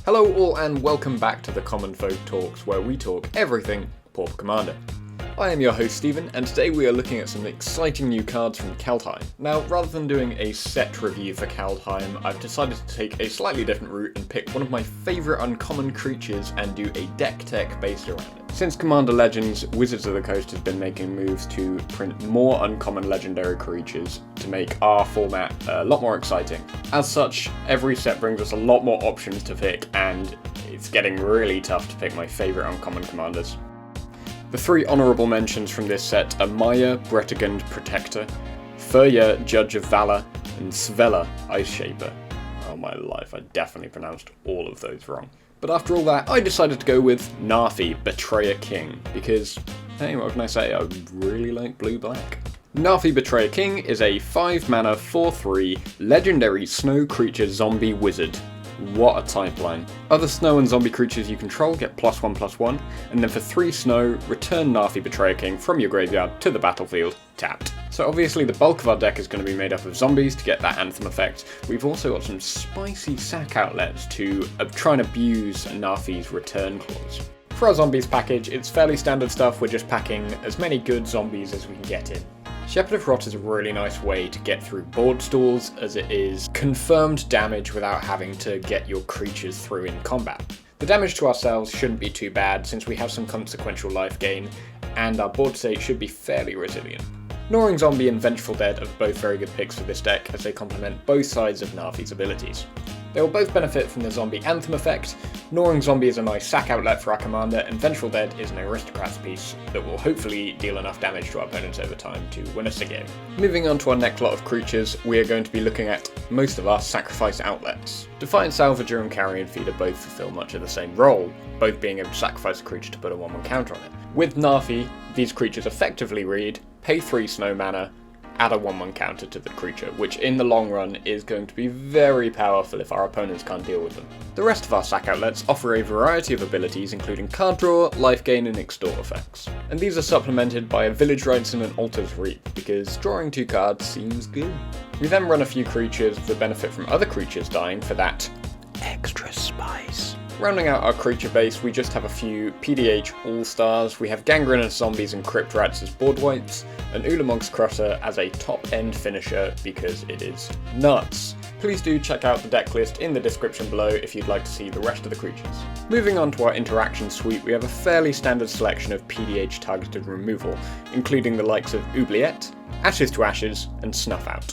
Hello all and welcome back to the CommonFolk Talks, where we talk everything Pauper Commander. I am your host Stephen, and today we are looking at some exciting new cards from Kaldheim. Now, rather than doing a set review for Kaldheim, I've decided to take a slightly different route and pick one of my favourite uncommon creatures and do a deck tech based around it. Since Commander Legends, Wizards of the Coast has been making moves to print more uncommon legendary creatures to make our format a lot more exciting. As such, every set brings us a lot more options to pick, and it's getting really tough to pick my favourite uncommon commanders. The three honourable mentions from this set are Maya, Bretagund Protector, Furya, Judge of Valor, and Svella, Ice Shaper. Oh my life, I definitely pronounced all of those wrong. But after all that, I decided to go with Narfi, Betrayer King, because, hey, what can I say, I really like blue-black. Narfi Betrayer King is a 5-mana 4/3 legendary snow creature zombie wizard. What a type line. Other snow and zombie creatures you control get +1/+1, and then for 3 snow, return Narfi Betrayer King from your graveyard to the battlefield, tapped. So obviously the bulk of our deck is going to be made up of zombies to get that anthem effect. We've also got some spicy sack outlets to try and abuse Narfi's return clause. For our zombies package, it's fairly standard stuff, we're just packing as many good zombies as we can get in. Shepherd of Rot is a really nice way to get through board stalls, as it is confirmed damage without having to get your creatures through in combat. The damage to ourselves shouldn't be too bad since we have some consequential life gain, and our board state should be fairly resilient. Gnawing Zombie and Vengeful Dead are both very good picks for this deck, as they complement both sides of Narfi's abilities. They will both benefit from the zombie anthem effect. Gnawing Zombie is a nice sack outlet for our commander, and Vengeful Dead is an aristocrat's piece that will hopefully deal enough damage to our opponents over time to win us a game. Moving on to our next lot of creatures, we are going to be looking at most of our sacrifice outlets. Defiant Salvager and Carrion Feeder both fulfill much of the same role, both being able to sacrifice a creature to put a 1/1 counter on it. With Narfi, these creatures effectively read, pay 3 snow mana, add a 1/1 counter to the creature, which in the long run is going to be very powerful if our opponents can't deal with them. The rest of our sack outlets offer a variety of abilities, including card draw, life gain, and extort effects. And these are supplemented by a Village Rites and an Altar's Reap, because drawing 2 cards seems good. We then run a few creatures that benefit from other creatures dying for that extra spice. Rounding out our creature base, we just have a few PDH All-Stars. We have Gangrenous Zombies and Crypt Rats as board wipes, and Ulamog's Crusher as a top-end finisher because it is nuts. Please do check out the deck list in the description below if you'd like to see the rest of the creatures. Moving on to our interaction suite, we have a fairly standard selection of PDH targeted removal, including the likes of Oubliette, Ashes to Ashes, and Snuff Out.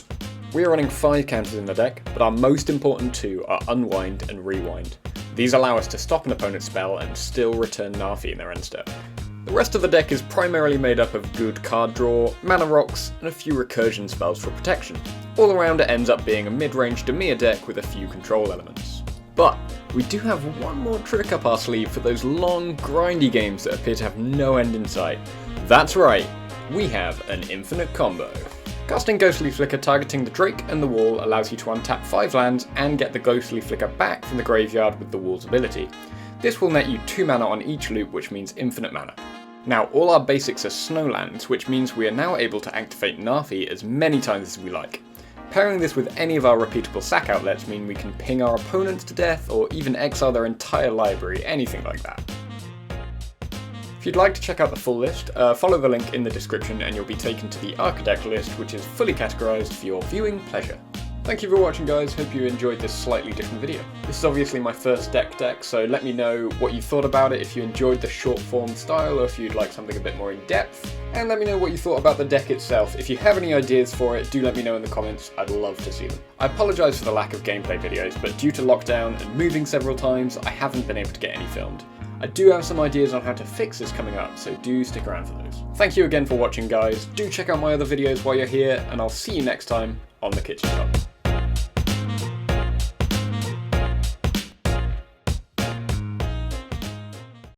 We are running 5 counters in the deck, but our most important 2 are Unwind and Rewind. These allow us to stop an opponent's spell and still return Narfi in their end step. The rest of the deck is primarily made up of good card draw, mana rocks, and a few recursion spells for protection. All around it ends up being a mid-range Dimir deck with a few control elements. But we do have one more trick up our sleeve for those long, grindy games that appear to have no end in sight. That's right, we have an infinite combo. Casting Ghostly Flicker targeting the Drake and the Wall allows you to untap 5 lands and get the Ghostly Flicker back from the graveyard with the Wall's ability. This will net you 2 mana on each loop, which means infinite mana. Now, all our basics are snowlands, which means we are now able to activate Narfi as many times as we like. Pairing this with any of our repeatable sack outlets mean we can ping our opponents to death or even exile their entire library, anything like that. If you'd like to check out the full list, follow the link in the description and you'll be taken to the Architect list, which is fully categorised for your viewing pleasure. Thank you for watching, guys, hope you enjoyed this slightly different video. This is obviously my first deck, so let me know what you thought about it, if you enjoyed the short form style or if you'd like something a bit more in depth. And let me know what you thought about the deck itself. If you have any ideas for it, do let me know in the comments, I'd love to see them. I apologise for the lack of gameplay videos, but due to lockdown and moving several times, I haven't been able to get any filmed. I do have some ideas on how to fix this coming up, so do stick around for those. Thank you again for watching, guys. Do check out my other videos while you're here, and I'll see you next time on the kitchen top.